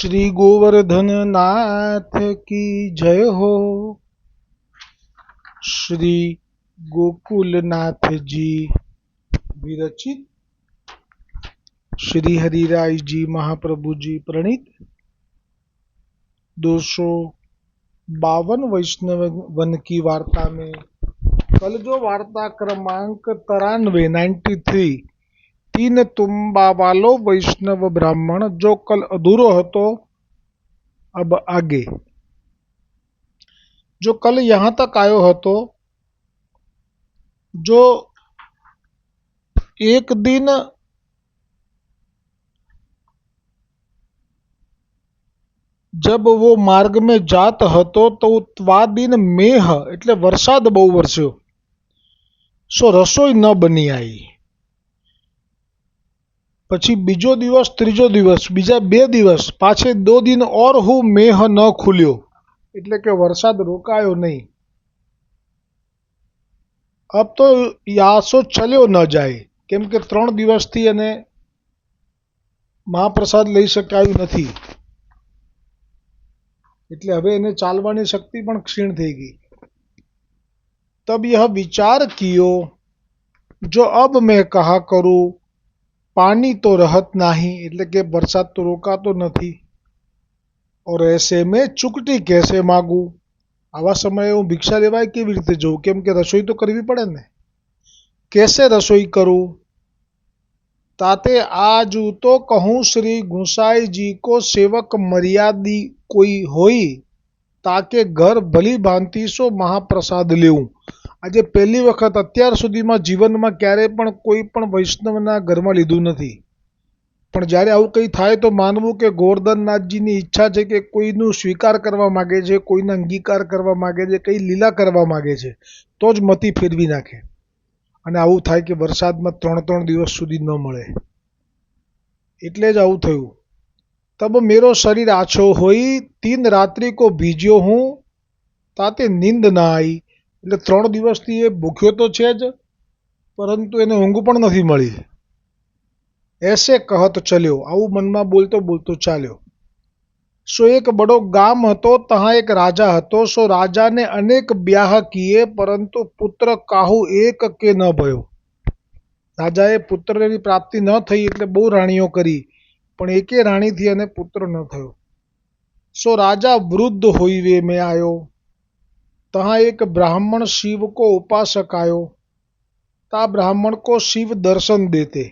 श्री गोवर्धन नाथ की जय हो। श्री गोकुलनाथ जी विरचित श्री हरिराय जी महाप्रभु जी प्रणीत 252 वैष्णव वन की वार्ता में कल जो वार्ता क्रमांक 93 तीन तुम्बा वालो वैष्णव ब्राह्मण जो कल अधूरो હતો अब आगे जो कल यहां तक आयो હતો जो एक दिन जब वो मार्ग में जात હતો तो वा दिन मेह એટલે વરસાદ બહુ વરસ્યો સો રસોઈ ન બની આવી। પછી બીજો દિવસ ત્રીજો દિવસ બીજા 2 દિવસ પાછે 2 दिन और હું મેહ ન ખુલ્યો એટલે કે વરસાદ રોકાયો નહીં। अब तो यासो चल्यो न जाए કેમ કે 3 દિવસથી એને મહાપ્રસાદ લઈ શકાયું નથી એટલે હવે એને ચાલવાની શક્તિ પણ ક્ષીણ થઈ ગઈ। तब यह विचार कियो जो अब मैं कहा करूं पानी तो रहत नहीं એટલે કે વરસાદ તો રોકાતો નથી और ऐसे में चुकटी कैसे मांगू આવા સમયે હું ભિક્ષા લેવાય કેવી રીતે જઉં કેમ કે રસોઈ તો કરવી પડે ને। कैसे रसोई करूं ताते आज तो कहूं श्री गुसाई जी को सेवक मर्यादी कोई होई ताके घर भली भांति सो महाप्रसाद लेવું। આજે પહેલી વખત અત્યાર સુધીમાં જીવનમાં ક્યારે પણ કોઈ પણ વૈષ્ણવના ઘરમાં લીધું નથી પણ જ્યારે આવું કંઈ થાય તો માનવું કે ગોવર્ધનનાથજીની ઈચ્છા છે કે કોઈનું સ્વીકાર કરવા માગે છે કોઈનો અંગીકાર કરવા માગે છે કંઈ લીલા કરવા માગે છે તો જ મતિ ફેરવી નાખે અને આવું થાય કે વરસાદમાં 3 દિવસ સુધી ન મળે એટલે જ આવું થયું। तब मेरो शरीर आछो होई 3 रात्रि को भीज्यो हूँ ताते नींद ना आई એટલે 3 દિવસથી એ ભૂખ્યો તો છે જ પરંતુ એને ઊંઘ પણ નથી મળી। ऐसे कहत चल्यो આવું મનમાં બોલતો બોલતો ચાલ્યો। सो एक बड़ो गाम હતો तहाँ एक राजा હતો सो राजा ने अनेक ब्याह किए परंतु पुत्र काहू एक के न भयो। રાજાએ પુત્રની પ્રાપ્તિ ન થઈ એટલે બહુ રાણીઓ કરી પણ એકે રાણીથી એને પુત્ર ન થયો। सो राजा वृद्ध होइवे में आयो तहाँ एक ब्राह्मण शिव को उपासक आयो ता ब्राह्मण को शिव दर्शन देते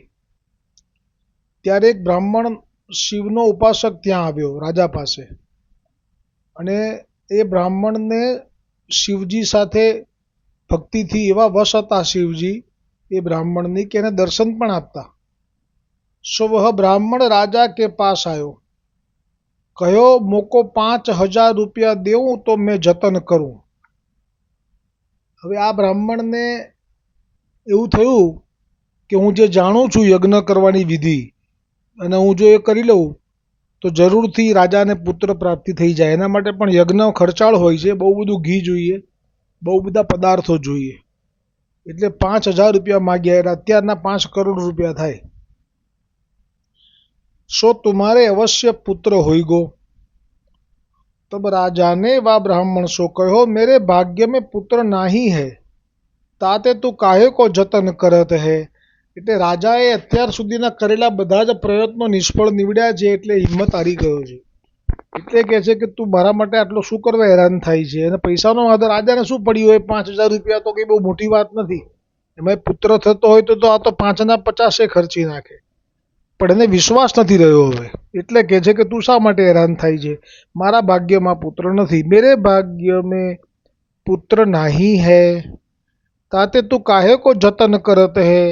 ત્યારે એક બ્રાહ્મણ શિવનો ઉપાસક ત્યાં આવ્યો રાજા પાસે અને એ બ્રાહ્મણને શિવજી સાથે ભક્તિથી એવા વશ હતા શિવજી એ બ્રાહ્મણની કે એને દર્શન પણ આપતા। सो वह ब्राह्मण राजा के पास आयो कहो मोको 5000 रुपया देऊं तो मैं जतन करूं। હવે આ બ્રાહ્મણને એવું થયું કે હું જે જાણું છું યજ્ઞ કરવાની વિધિ અને હું જો એ કરી લઉં તો જરૂરથી રાજાને પુત્ર પ્રાપ્તિ થઈ જાય એના માટે પણ યજ્ઞ ખર્ચાળ હોય છે બહુ બધું ઘી જોઈએ બહુ બધા પદાર્થો જોઈએ એટલે 5000 રૂપિયા માગ્યા એટલે અત્યારના 5 કરોડ રૂપિયા થાય। सो तुम्हारे अवश्य पुत्र होइगो। तब राजा ने वा ब्राह्मण सो कहो मेरे भाग्य में पुत्र नहीं है ताते तू काहे को जतन करत है। એટલે રાજાએ અત્યાર સુધીના કરેલા બધા જ પ્રયત્નો નિષ્ફળ નીવડ્યા છે એટલે હિંમત હારી ગયો છે એટલે કહે છે કે તું મારા માટે આટલો શું કરવા હેરાન થાય છે અને પૈસાનો વાંધો રાજાને શું પડ્યું હોય 5000 રૂપિયા તો કંઈ બહુ મોટી વાત નથી એમાં પુત્ર થતો હોય તો આ તો 5ના 50 ખર્ચી નાખે પણ એને વિશ્વાસ નથી રહ્યો હવે એટલે કહે છે કે તું શા માટે હેરાન થાય છે મારા ભાગ્યમાં પુત્ર નથી। मेरे भाग्य में पुत्र नहीं है ताते तू काहे को जतन करत है।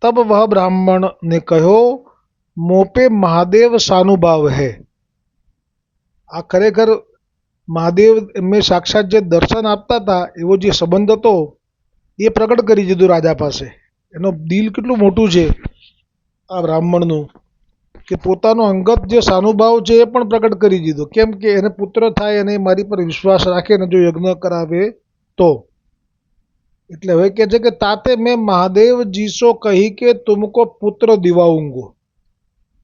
तब वह ब्राह्मण ने कहो मोपे महादेव सानुभाव है। आ खरेखर महादेव में साक्षात जे दर्शन आपता था एवो जे संबंध હતો એ પ્રગટ કરી દીધું રાજા પાસે। એનો દિલ કેટલું મોટું છે આ બ્રાહ્મણનું કે પોતાનો અંગત જે સાનુભાવ છે એ પણ પ્રગટ કરી દીધો કેમ કે એને પુત્ર થાય અને મારી પર વિશ્વાસ રાખે ને જો યજ્ઞ કરાવે તો એટલે હવે કહે છે કે તાતે મેં મહાદેવ જી સો કહી કે તુમકો પુત્ર દિવાઉંગો।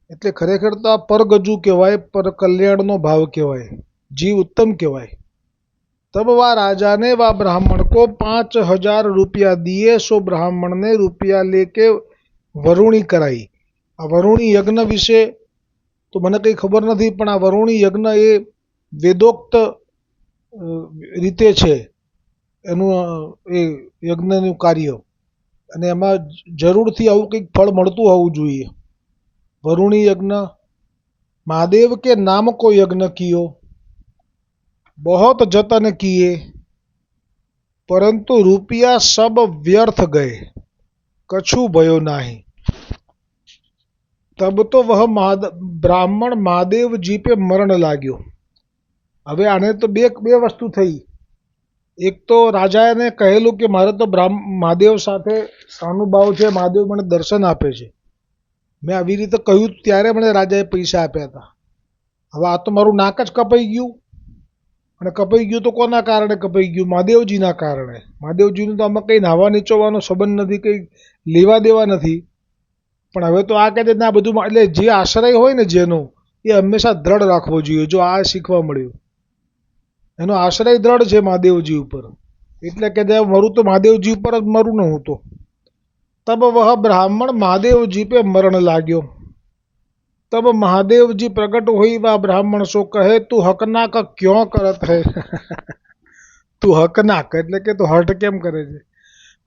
એટલે ખરેખર તો આ પરગજુ કહેવાય, પર કલ્યાણનો ભાવ કહેવાય, જીવ ઉત્તમ કહેવાય। तब वह राजा ने वह ब्राह्मण को 5,000 रुपया दिए। सो ब्राह्मण ने रुपया लेके वरुणी कराई। आ वरुणी यज्ञ विषे तो મને કંઈ ખબર નથી, પણ આ વરુણી યજ્ઞ એ વેદોક્ત રીતે છે એનું એ યજ્ઞનું કાર્ય, અને એમાં જરૂરથી આવું કંઈક ફળ મળતું હોવું જોઈએ। वरुणी यज्ञ महादेव के नाम को यज्ञ कियो, बहुत जतन किए, परंतु रुपया सब व्यर्थ गए, कछु भयो नाही। तब तो वह ब्राह्मण महादेव जी पे मरण लाग्यो। હવે આને તો બે વસ્તુ થઈ। એક તો રાજાને કહેલું કે મારે તો મહાદેવ સાથે સાનુભાવ છે, મહાદેવ મને દર્શન આપે છે, મેં આવી રીતે કહ્યું ત્યારે મને રાજાએ પૈસા આપ્યા હતા। હવે આ તો મારું નાક જ કપાઈ ગયું, અને કપાઈ ગયું તો કોના કારણે કપાઈ ગયું? મહાદેવજીના કારણે। મહાદેવજીનું તો આમાં કંઈ નાહવા નીચોવાનો સંબંધ નથી, કંઈ લેવા દેવા નથી। પણ હવે તો આ કહે છે ના બધું, એટલે જે આશ્રય હોય ને જેનો, એ હંમેશા દ્રઢ રાખવો જોઈએ। જો આ શીખવા મળ્યું, એનો આશ્રય દ્રઢ છે મહાદેવજી ઉપર, એટલે કે મરું તો મહાદેવજી ઉપર જ મરું ને હું તો। तब वह ब्राह्मण महादेव जी पे मरण लाग्यो। तब महादेव जी प्रकट हुई, वह ब्राह्मण सो कहे तू हकना का क्यों करत है? તું હકનાક એટલે કે તું હર્ટ કેમ કરે છે?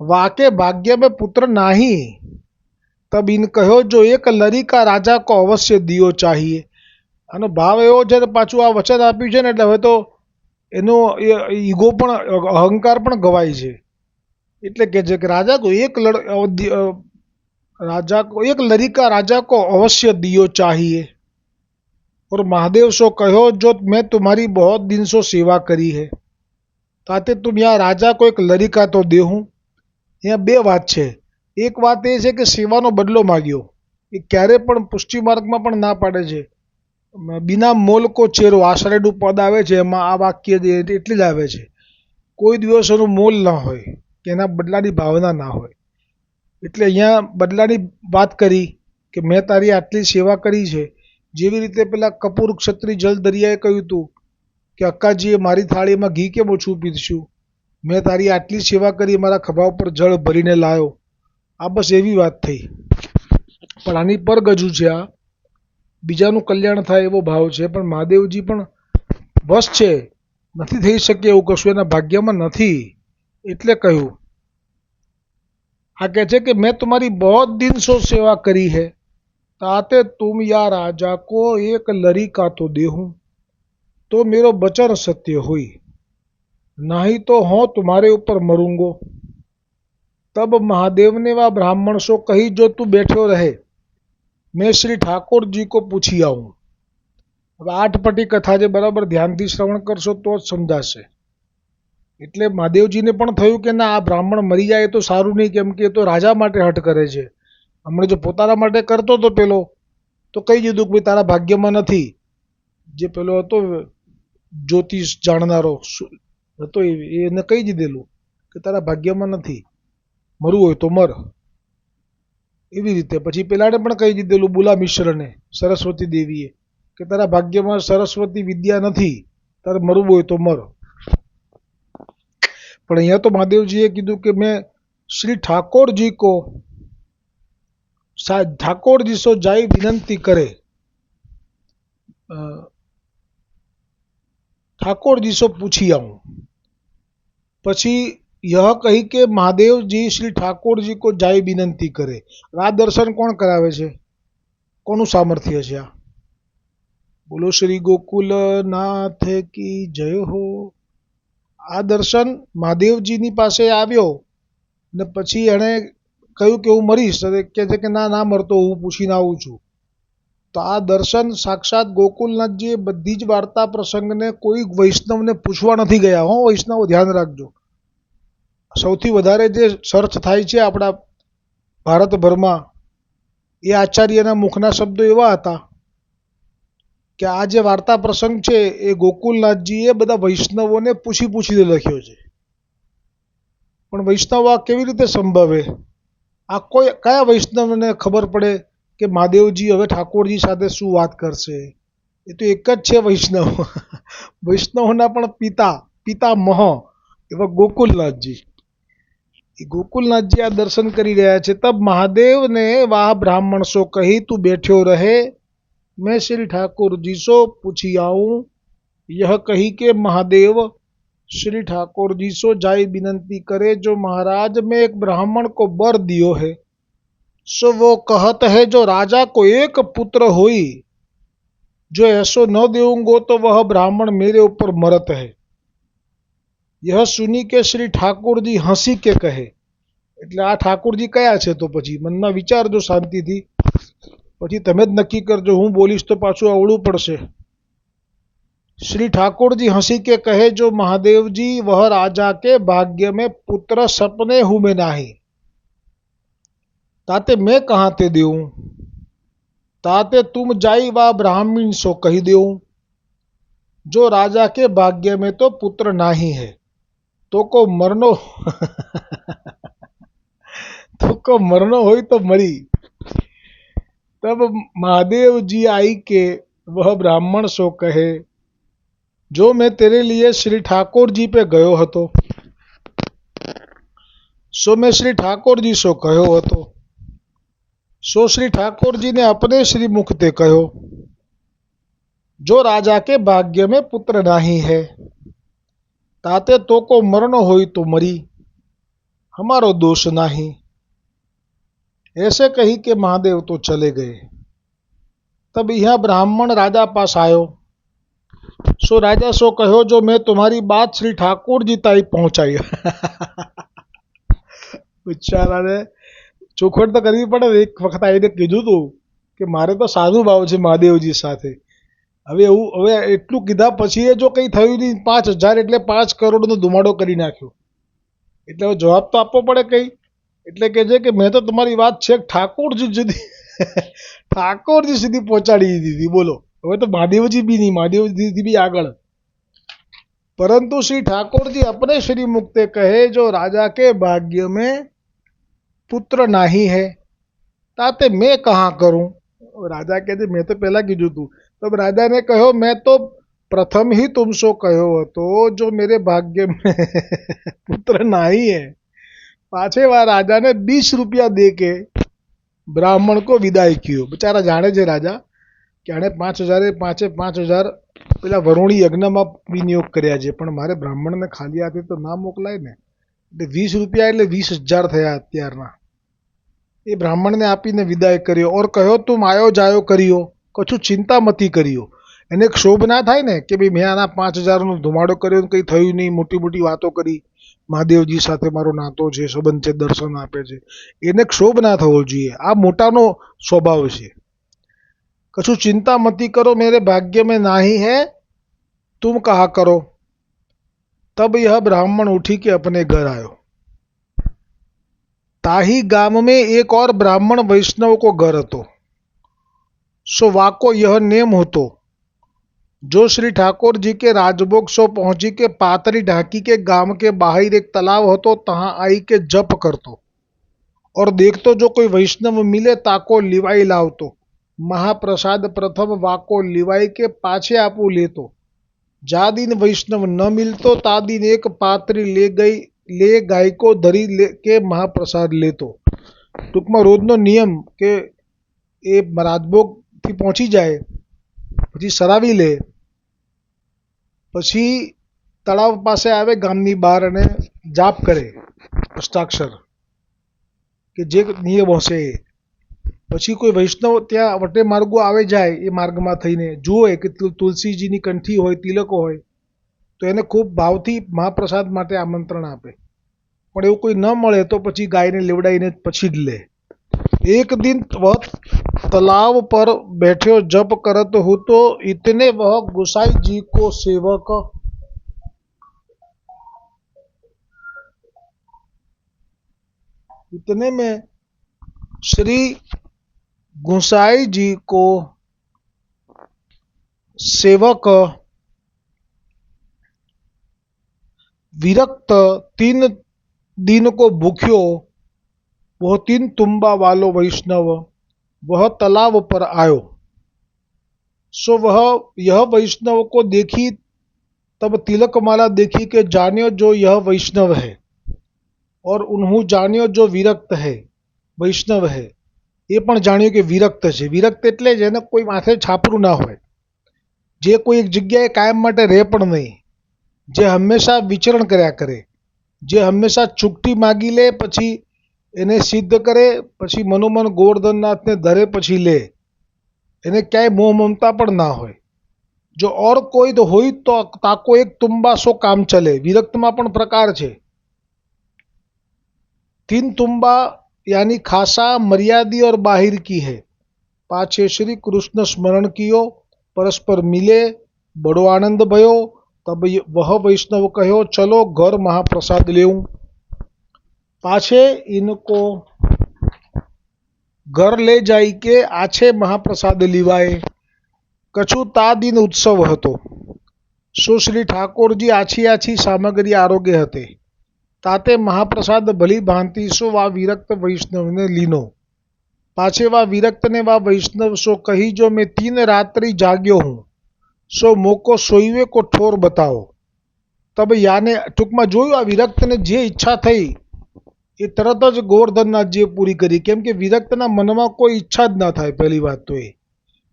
વાકે ભાગ્ય में पुत्र नाही। तब इन કહ્યો જો એક લરી કા રાજા કો અવશ્ય દિયો ચાહીએ। આનો ભાવ એવો છે ને, પાછું આ વચન આપ્યું છે ને, એટલે હવે તો એનો ઈગો પણ, અહંકાર પણ ગવાય છે। એટલે કે છે કે રાજા को एक लड़का राजा को अवश्य दियो चाहिए। और महादेव सो कहो जो मैं तुम्हारी बहुत दिन से सेवा करी है, ताते तुम यहाँ राजा को एक लड़का तो देहूँ। यहाँ બે વાત છે। એક વાત એ છે કે સેવાનો બદલો માગ્યો, એ ક્યારે પણ પુષ્ટિ માર્ગમાં પણ ના પાડે છે। બિના મોલ કો ચેરો, આશ્રયનું પદ આવે છે એમાં આ વાક્ય એટલી જ આવે છે, કોઈ દિવસ એનું મોલ ના હોય કે એના બદલાની ભાવના ના હોય। એટલે અહીંયા બદલાની વાત કરી કે મેં તારી આટલી સેવા કરી છે, જેવી રીતે પેલા કપૂર ક્ષત્રિય જલ દરિયાએ કહ્યું હતું કે અક્કાજીએ મારી થાળીમાં ઘી કેમ ઓછું પીરસ્યું, મેં તારી આટલી સેવા કરી, મારા ખભા ઉપર જળ ભરીને લાવ્યો। આ બસ એવી વાત થઈ। પણ આની પર ગજુ છે, આ બીજાનું કલ્યાણ થાય એવો ભાવ છે। પણ મહાદેવજી પણ વશ છે, નથી થઈ શકે એવું કશું, એના ભાગ્યમાં નથી, એટલે કહ્યું। આ કહે છે કે મેં तुम्हारी बहुत दिन से सेवा करी है, ताते तुम या राजा को एक लड़का तो देहूं, तो मेरो बचन सत्य हुई, नहीं तो हो तुम्हारे ऊपर मरूंगो। तब महादेव ने वह ब्राह्मण सो कही जो तू बैठो रहे, मैं श्री ठाकुर जी को पूछी आऊं। अब 8 पटी कथा जे बराबर ध्यानथी श्रवण करशो तो ज समजाशे। એટલે મહાદેવજીને પણ થયું કે ના, આ બ્રાહ્મણ મરી જાય તો સારું નહીં, કેમ કે એ તો રાજા માટે હઠ કરે છે। હમણાં જો પોતાના માટે કરતો તો પેલો, તો કહી દીધું કે ભાઈ તારા ભાગ્યમાં નથી। જે પેલો હતો જ્યોતિષ જાણનારો હતો, એને કહી દીધેલું કે તારા ભાગ્યમાં નથી, મરવું હોય તો મર। એવી રીતે પછી પેલાને પણ કહી દીધેલું, બુલા મિશ્રને, સરસ્વતી દેવીએ, કે તારા ભાગ્યમાં સરસ્વતી વિદ્યા નથી, તારે મરવું હોય તો મર। પણ અહીંયા તો મહાદેવજીએ કીધું કે મેં શ્રી ઠાકોરજી કો, ઠાકોરજી સો જાય વિનંતી કરે, ઠાકોરજી સો પૂછી આऊं। પછી यह कही કે મહાદેવજી શ્રી ઠાકોરજી કો જાય વિનંતી કરે। આ દર્શન કોણ કરાવે છે? કોનું સામર્થ્ય છે આ? બોલો શ્રી ગોકુલનાથ કી જય હો। આ દર્શન મહાદેવજીની પાસે આવ્યો ને પછી એણે કહ્યું કે હું મરીશ, કે છે કે ના ના મરતો, હું પૂછીને આવું છું। તો આ દર્શન સાક્ષાત ગોકુલનાથજીએ બધી જ વાર્તા પ્રસંગને કોઈ વૈષ્ણવને પૂછવા નથી ગયા। હો વૈષ્ણવ, ધ્યાન રાખજો। સૌથી વધારે જે સર્ચ થાય છે આપણા ભારતભરમાં, એ આચાર્યના મુખના શબ્દો એવા હતા કે આ જે વાર્તા પ્રસંગ છે એ ગોકુલનાથજીએ બધા વૈષ્ણવોને પૂછી પૂછીને લખ્યો છે। પણ વૈષ્ણવ આ કેવી રીતે સંભવે? આ કોઈ કયા વૈષ્ણવને ખબર પડે કે મહાદેવજી હવે ઠાકોરજી સાથે શું વાત કરશે. એ તો એક જ છે વૈષ્ણવ. વૈષ્ણવના પણ પિતામહ એવા ગોકુલનાથજી. એ ગોકુલનાથજી આ દર્શન કરી રહ્યા છે. તબ મહાદેવ ને વાહ બ્રાह्मण સો કહી તું બેઠ્યો રહે, मैं श्री ठाकुर जी सो पूछी आऊं. यह कही के महादेव श्री ठाकुर जी सो जाई विनंती करे, जो महाराज में एक ब्राह्मण को बर दियो है, सो वो कहत है जो राजा को एक पुत्र हुई, जो ऐसो न देऊंगो तो वह ब्राह्मण मेरे ऊपर मरत है. यह सुनी के श्री ઠાકોરજી હસી કે કહે. એટલે આ ઠાકોરજી કયા છે? તો પછી મનમાં વિચારજો શાંતિથી, પછી તમે જ નક્કી કરજો. હું બોલીશ તો પાછું અવળું પડશે. श्री ठाकुर जी हंसी के कहे, जो महादेव जी वह राजा के भाग्य में पुत्र सपने हूं में नाही, ताते मैं कहाँ ते देऊं, ताते तुम जाई वा ब्राह्मण सो कही देऊं, जो राजा के भाग्य में तो पुत्र नाही है, तो को मरनो तो को मरनो होई तो मरी. तब महादेव जी आई के वह ब्राह्मण सो कहे, जो मैं तेरे लिए श्री ठाकुर जी पे गयो हतो, सो मैं श्री ठाकुर जी सो कहो हतो. सो श्री ठाकुर जी ने अपने श्री मुख ते कहो, जो राजा के भाग्य में पुत्र नाही है, ताते तो को मरण होई तो मरी, हमारो दोष नाही. ऐसे कही के महादेव तो चले गए. तब यह ब्राह्मण राजा पास आयो. सो राजा सो कहो, जो मैं तुम्हारी बात श्री ठाकुर जी ताई पहुंचाई. બિચારાને ચોખવટ તો કરવી પડે. એક વખત આવીને કીધું હતું કે મારે તો સારું ભાવ છે મહાદેવજી સાથે. હવે એટલું કીધા પછી જો કંઈ થયું નહીં, 5,000 એટલે 5 કરોડનો ધુમાડો કરી નાખ્યો. એટલે હવે જવાબ તો આપવો પડે કંઈ. એટલે કહે છે કે મેં તો તમારી વાત છેક ઠાકોરજી સુધી પહોંચાડી દીધી. બોલો, હવે તો મહાદેવજી બી નહીં, મહાદેવજી બી આગળ. परंतु श्री ठाकुर जी अपने श्री मुक्ते कहे, जो राजा के भाग्य में पुत्र नहीं है, ताते मैं कहाँ करूं. राजा कहते मैं तो पहला कीधु तू. तब राजा ने कहो, मैं तो प्रथम ही तुमसो कहो तो जो मेरे भाग्य में पुत्र नहीं है. पाछे वार राजा ने 20 रुपया दे के ब्राह्मण को विदाई कियो. बेचारा जाने છે રાજા કે આણે 5,000 પેલા વરુણી યજ્ઞમાં વિનિયોગ કર્યા છે, પણ મારે બ્રાહ્મણને ખાલી હાથે તો ના મોકલાય ને. એટલે 20 રૂપિયા એટલે 20,000 થયા અત્યારના. એ બ્રાહ્મણને આપીને વિદાય કર્યો. ઓર કહ્યો, તું આયો જાયો કર્યો, કશું ચિંતા મતી કર્યો. એને ક્ષોભ ના થાય ને કે ભાઈ મેં આના 5,000નો ધુમાડો કર્યો, કંઈ થયું નહીં, મોટી મોટી વાતો કરી, મહાદેવજી સાથે મારો નાતો છે, સંબંધ છે, દર્શન આપે છે, એને ક્ષોભ ના થવો જોઈએ. આ મોટાનો સ્વભાવ છે. कछु चिंता मती करो, मेरे भाग्य में नहीं है, तुम कहा करो. तब यह ब्राह्मण उठी के अपने घर आयो. ताही गांव में एक और ब्राह्मण वैष्णव को घर હતો. सो वाको यह नेम होतो, जो श्री ठाकुर जी के राजभोग सो पहुंची के पातरी ढाकी के गांव के बाहर एक तालाब होतो, तहां आई के जप करतो. और देखतो जो कोई वैष्णव मिले ताको लिवाई लावतो. महाप्रसाद प्रथम वाको लिवाई के पाछे आपू लेतो. जा दिन वैष्णव न मिलतो, ता दिन एक पात्री ले गाय को धरी के महाप्रसाद लेतो. टूंकમાં રોજનો નિયમ કે એ રાજભોગથી પહોંચી જાય પછી સરાવી લે, પછી તળાવ પાસે આવે ગામની બહાર અને જાપ કરે અષ્ટાક્ષર કે જે નિયમ હશે. પછી કોઈ વૈષ્ણવ ત્યાં વટે માર્ગો આવે જાય, એ માર્ગમાં થઈને જુએ કે તુલસીજીની કંઠી હોય, તિલકો હોય, તો એને ખૂબ ભાવથી મહાપ્રસાદ માટે આમંત્રણ આપે. પણ એવું કોઈ ન મળે તો પછી ગાયને લેવડાવીને પછી જ લે. एक दिन वह तालाब पर बैठे जप करत हो तो इतने वह गोसाई जी को सेवक इतने में श्री गोसाई जी को सेवक विरक्त 3 दिन को भूख्यो, वो 3 तुम्बा वालो वैष्णव वह तालाब पर आयो। सो वह यह वैष्णव को देखी, तब तिलकमाला देखी कि जान्यो जो यह वैष्णव है, और उन्हों जान्यो जो विरक्त है, वैष्णव है એ પણ જાણ્યું કે વિરક્ત છે। વિરક્ત એટલે જેને કોઈ માથે છાપરું ના હોય, જે કોઈ એક જગ્યાએ કાયમ માટે રહે પણ નહીં, જે હંમેશા વિચરણ કર્યા કરે, જે હંમેશા ચૂકટી માગી લે પછી એને સિદ્ધ કરે, પછી મનોમન ગોવર્ધનનાથને ધરે પછી લે, એને ક્યાંય મોહ મમતા પણ ના હોય। જો ઓર કોઈ તો હોય તો તાકો એક તુંબા સો કામ ચલે। વિરક્તમાં પણ પ્રકાર છે। तीन तुम्बा यानी खासा, मर्यादी और बाहिर की है। पाछे श्री कृष्ण स्मरण कियो, परस्पर मिले, बड़ो आनंद भयो। तब वह वैष्णव कहो चलो घर महाप्रसाद लेऊं। पाछे इनको घर ले जाई के आछे महाप्रसाद लीवाए। कछु ता दिन उत्सव हतो। सो श्री ठाकुरजी आछी आछी सामग्री आरोग्य हते। ताते महाप्रसाद भली भांति सो वा विरक्त वैष्णव ने लीनो। पाछे वा विरक्त ने वा वैष्णव सो कही जो मैं 3 रात्रि जाग्यो हूँ, सो मोको सोईवे को ठोर बताओ। तब याने टूंक में जोयुं आ विरक्त ने जे इच्छा थई ए तरत ज गोवर्धननाथजीए पूरी करी। केम के विरक्तना मनमा कोई इच्छा ज ना थाय। पहली बात तो ए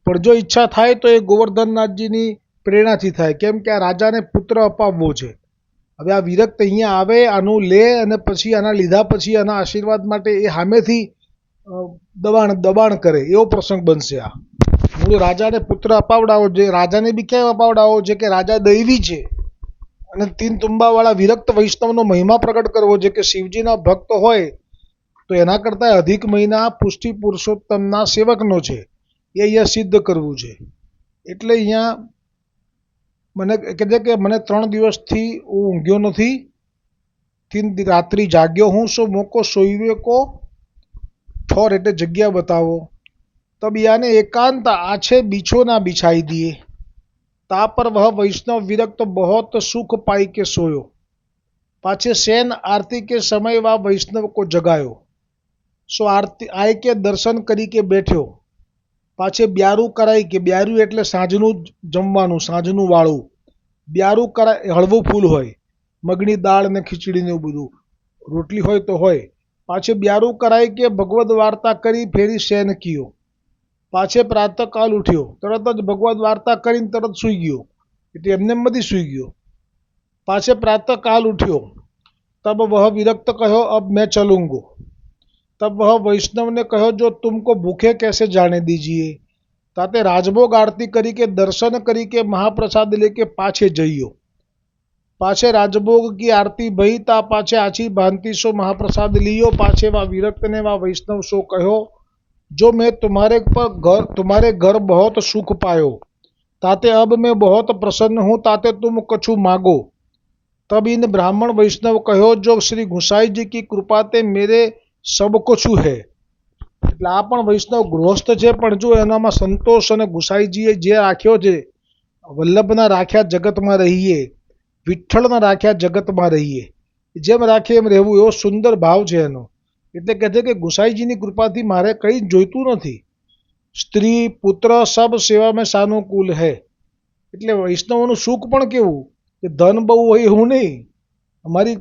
पण जो इच्छा थाय तो ए गोवर्धननाथजीनी प्रेरणाथी थाय। केम के आ राजाने पुत्र अपाववो छे। હવે આ વિરક્ત અહીંયા આવે, આનું લે અને પછી આના લીધા પછી આના આશીર્વાદ માટે એ સામેથી દબાણ કરે, એવો પ્રસંગ બનશે। આ મૂળ રાજાને પુત્ર અપાવડાવો છે। રાજાને બી કેમ અપાવડાવો છે કે રાજા દૈવી છે અને 3 તુંબાવાળા વિરક્ત વૈષ્ણવનો મહિમા પ્રગટ કરવો છે કે શિવજીના ભક્ત હોય તો એના કરતાં અધિક મહિના પુષ્ટિ પુરુષોત્તમના સેવકનો છે, એ અહીંયા સિદ્ધ કરવું છે। એટલે અહીંયા મને કહે કે મને 3 દિવસથી હું ઊંઘ્યો નથી, 3 રાત્રિ જાગ્યો હું, सो मोको सोईवे को ठोर એટલે જગ્યા बतावो। तब याने एकांत आछे बिछो ना बिछाई दिए। ता पर वह वैष्णव विरक्त बहुत सुख पाई के सोयो। पाछे सेन आरती के समय वह वैष्णव को जगायो। सो आरती आय के दर्शन करी के बैठ्यो। पाछे ब्यारू कराई के, ब्यारू एटले सांजनु जमवानुं, सांजनु वाळुं। ब्यारू कराय हळवुं फूल होय, मगनी दाळ ने खीचड़ी ने बधुं, रोटली होय तो होय। पाछे ब्यारू कराई के भगवद वार्ता करी, फेरी शयन कियो। पाछे प्रातःकाल उठ्यो, तरत ज भगवद वार्ता करीने तरत सूई गयो, एटले एमने मधी सूई गयो। पाछे प्रातःकाल उठ्यो, तब वह विरक्त कहो अब मैं चलूंगो। तब वह वैष्णव ने कहो जो तुमको भूखे कैसे जाने दीजिए। ताते राजभोग आरती करी के दर्शन करी के महाप्रसाद लेके पाछे जइयो। पाछे राजभोग की आरती भई ता पाछे आछी भांति सो महाप्रसाद लियो। पाछे वा विरक्त ने वा वैष्णव सो कहो जो मैं तुम्हारे घर बहुत सुख पायो, ताते अब मैं बहुत प्रसन्न हूँ, ताते तुम कछु मांगो। तब इन ब्राह्मण वैष्णव कहो जो श्री गुसाई जी की कृपा ते मेरे सब कछु है। એટલે આ પણ વૈષ્ણવ ગૃહસ્થ છે, પણ જો એનામાં સંતોષ અને ગુસાઈજીએ જે રાખ્યો છે, વલ્લભના રાખ્યા જગતમાં રહીએ, વિઠ્ઠલના રાખ્યા જગતમાં રહીએ, જેમ રાખે એમ રહેવું, એવો સુંદર ભાવ છે એનો। એટલે કહે છે કે ગુસાઈજીની કૃપાથી મારે કંઈ જ જોઈતું નથી। સ્ત્રી પુત્ર સબ સેવા મેં સાનુકૂલ હૈ। એટલે વૈષ્ણવોનું સુખ પણ કેવું કે ધન બહુ હોય એવું નહીં, અમારી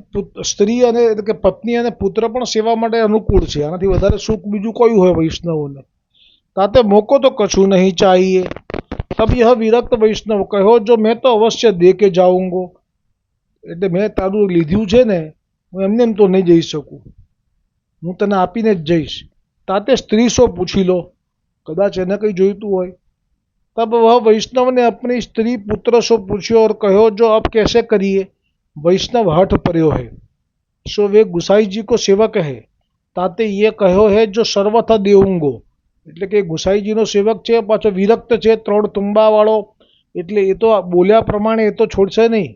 સ્ત્રી અને કે પત્ની અને પુત્ર પણ સેવા માટે અનુકૂળ છે। આનાથી વધારે સુખ બીજું કયું હોય વૈષ્ણવોને। તાતે મોકો તો કશું નહીં ચાહીએ। તબ यह વિરક્ત વૈષ્ણવ કહો જો મેં તો અવશ્ય દે કે જાઉંગો। એટલે મેં તારું લીધું છે ને, હું એમને એમ તો નહીં જઈ શકું, હું તને આપીને જ જઈશ। તાતે સ્ત્રી શો પૂછી લો, કદાચ એને કંઈ જોઈતું હોય। तब वह वैष्णव ने अपनी स्त्री पुत्र सो पूछ्यो और कहो जो अब कैसे करिए। वैष्णव हठ पर्यो है। सो वे गुसाई जी को सेवक है, ताते ये कहो है जो सर्वथा देऊंगो। એટલે કે ગુસાઈજીનો સેવક છે, પાછો વિરક્ત છે, 3 તુંબાવાળો, એટલે એ તો બોલ્યા પ્રમાણે એ તો છોડશે નહીં,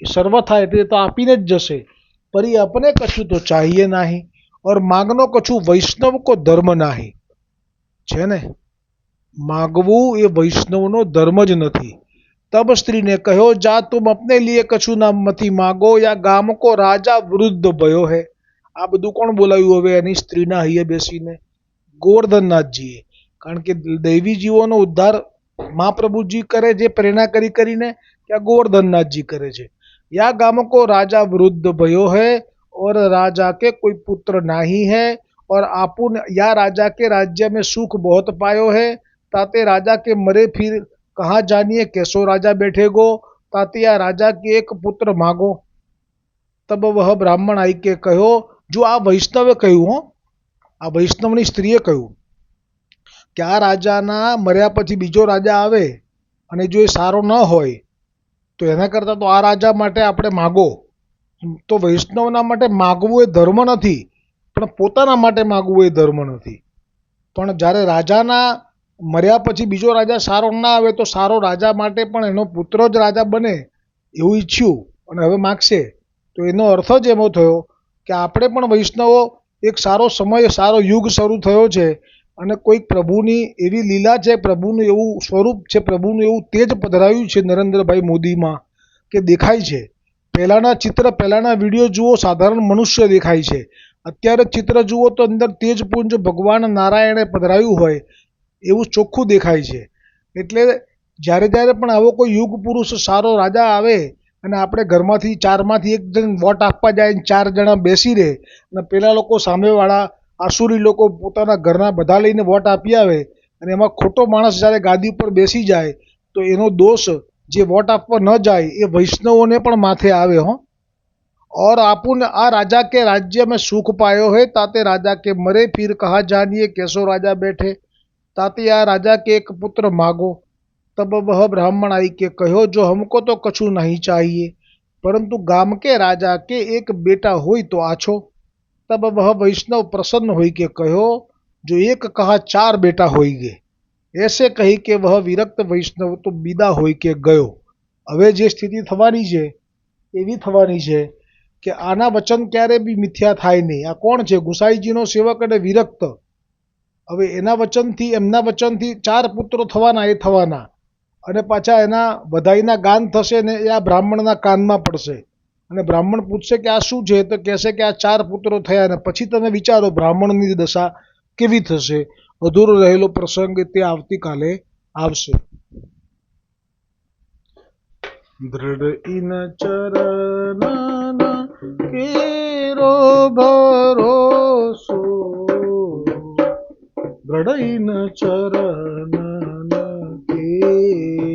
એ સર્વથા એટલે એ તો આપીને જ જશે। પરી अपने कछु तो चाहिए नाही, और मागनो कछु वैष्णव को धर्म नाही। છે ને, मागवू એ વૈષ્ણવનો ધર્મ જ નથી। तब स्त्री ने कहो जा तुम अपने लिए कछु ना मती मागो, या गाम को राजा वृद्ध भयो है। આ બધું કોણ બોલાવ્યું હવે એની સ્ત્રીના હૈયે બેસીને? ગોવર્ધનનાથજીએ કારણ કે દૈવી જીવોનો ઉદ્ધાર મહાપ્રભુજી કરે જે પ્રેરણા કરીને, क्या गोवर्धननाथ जी करे छे। या गांव को राजा वृद्ध भयो है और राजा के कोई पुत्र नहीं है और आपुन या राजा के राज्य में सुख बहुत पायो है, ताते राजा के मरे फिर कहाँ जानिए कैसो राजा बैठेगो, ताते या राजा के एक पुत्र मांगो। तब वह ब्राह्मण आई के कहो, जो आ वैष्णवे कहूँ हो, आ वैष्णवनी स्त्रीए कहूँ કે આ રાજાના મર્યા પછી બીજો રાજા આવે અને જો એ સારો ન હોય તો એના કરતાં તો આ રાજા માટે આપણે માગો। તો વૈષ્ણવના માટે માગવું એ ધર્મ નથી, પણ પોતાના માટે માગવું એ ધર્મ નથી। પણ જ્યારે રાજાના મર્યા પછી બીજો રાજા સારો ના આવે તો સારો રાજા માટે પણ એનો પુત્ર જ રાજા બને એવું ઈચ્છ્યું અને હવે માગશે। તો એનો અર્થ જ એવો થયો કે આપણે પણ વૈષ્ણવો એક સારો સમય સારો યુગ શરૂ થયો છે અને કોઈક પ્રભુની એવી લીલા છે, પ્રભુનું એવું સ્વરૂપ છે, પ્રભુનું એવું તેજ પધરાયું છે નરેન્દ્રભાઈ મોદીમાં કે દેખાય છે। પહેલાંના ચિત્ર પહેલાંના વિડીયો જુઓ સાધારણ મનુષ્ય દેખાય છે, અત્યારે ચિત્ર જુઓ તો અંદર તેજપુંજ ભગવાન નારાયણે પધરાયું હોય એવું ચોખ્ખું દેખાય છે। એટલે જ્યારે જ્યારે પણ આવો કોઈ યુગ પુરુષ સારો રાજા આવે અને આપણે ઘરમાંથી ચારમાંથી એક જણ વોટ આપવા જાય, ચાર જણા બેસી રહે અને પેલા લોકો સામેવાળા આસુરી લોકો પોતાના ઘરના બધા લઈને વોટ આપી આવે અને એમાં ખોટો માણસ જ્યારે ગાદી ઉપર બેસી જાય તો એનો દોષ જે વોટ આપવા ન જાય એ વૈષ્ણવોને પણ માથે આવે હો। और आपुन आ राजा के राज्य में सुख पायो है, ताते राजा के मरे फिर कहा जानिए कैसो राजा बैठे, ताते आ राजा के एक पुत्र मांगो। तब वह ब्राह्मण आई के कहो, जो हमको तो कछु नहीं चाहिए, परंतु गाम के राजा के एक बेटा होई तो आछो। तब वह वैष्णव प्रसन्न होई के कहो, जो एक कहा चार बेटा होई गे। ऐसे कही के वह विरक्त वैष्णव तो विदा होई के गयो। હવે જે સ્થિતિ થવાની છે એવી થવાની છે કે આના વચન ક્યારે બી મિથ્યા થાય નહીં। આ કોણ છે? ગુસાઈજીનો સેવક અને વિરક્ત। હવે એના વચનથી ચાર પુત્રો થવાના એ થવાના અને પાછા એના વધાઈના ગાન થશે ને એ આ બ્રાહ્મણના કાનમાં પડશે અને બ્રાહ્મણ પૂછશે કે આ શું છે તો કહેશે કે આ ચાર પુત્રો થયા અને પછી તમે વિચારો બ્રાહ્મણની દશા કેવી થશે। અધૂરો રહેલો પ્રસંગ તે આવતીકાલે આવશે। दृढ़ इन चरणना केरो भरोसो, दृढ़ इन चरणना केरो।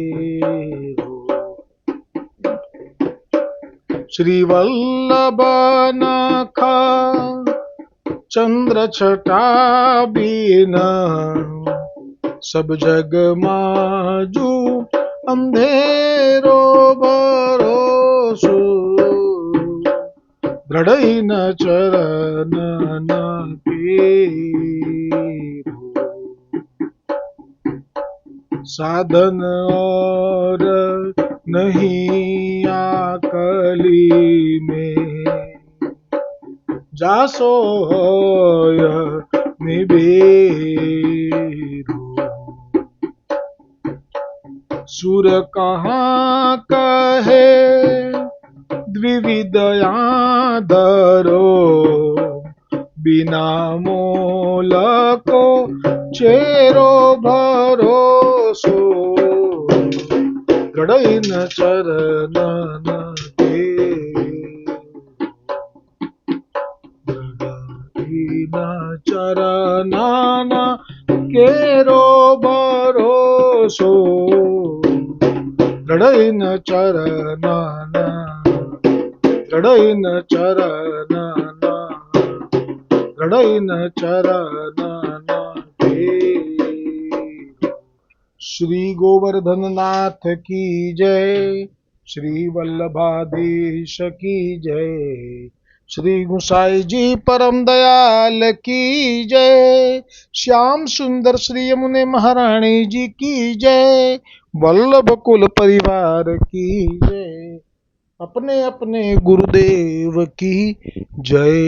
श्री वल्लभ नखा चंद्र छटा बीना, सब जग माजू अंधेरो भरोसो, दृढ़ इन चरणन केरो। साधन और नहीं आकली में, जासो होय निबेरो। सुर कहाँ कहे द्विविदया धरो, बिना मोल को चेरो भरोसो, दृढ़ इन चरणन केरो। दृढ़ इन चरणन केरो भरोसो, दृढ़ इन चरणन, दृढ़ इन चरणन, दृढ़ इन चरणन केरो। श्री गोवर्धन नाथ की जय, श्री वल्लभाधीश की जय, श्री गुसाई जी परम दयाल की जय, श्याम सुंदर श्री यमुने महारानी जी की जय, वल्लभ कुल परिवार की जय, अपने अपने गुरुदेव की जय।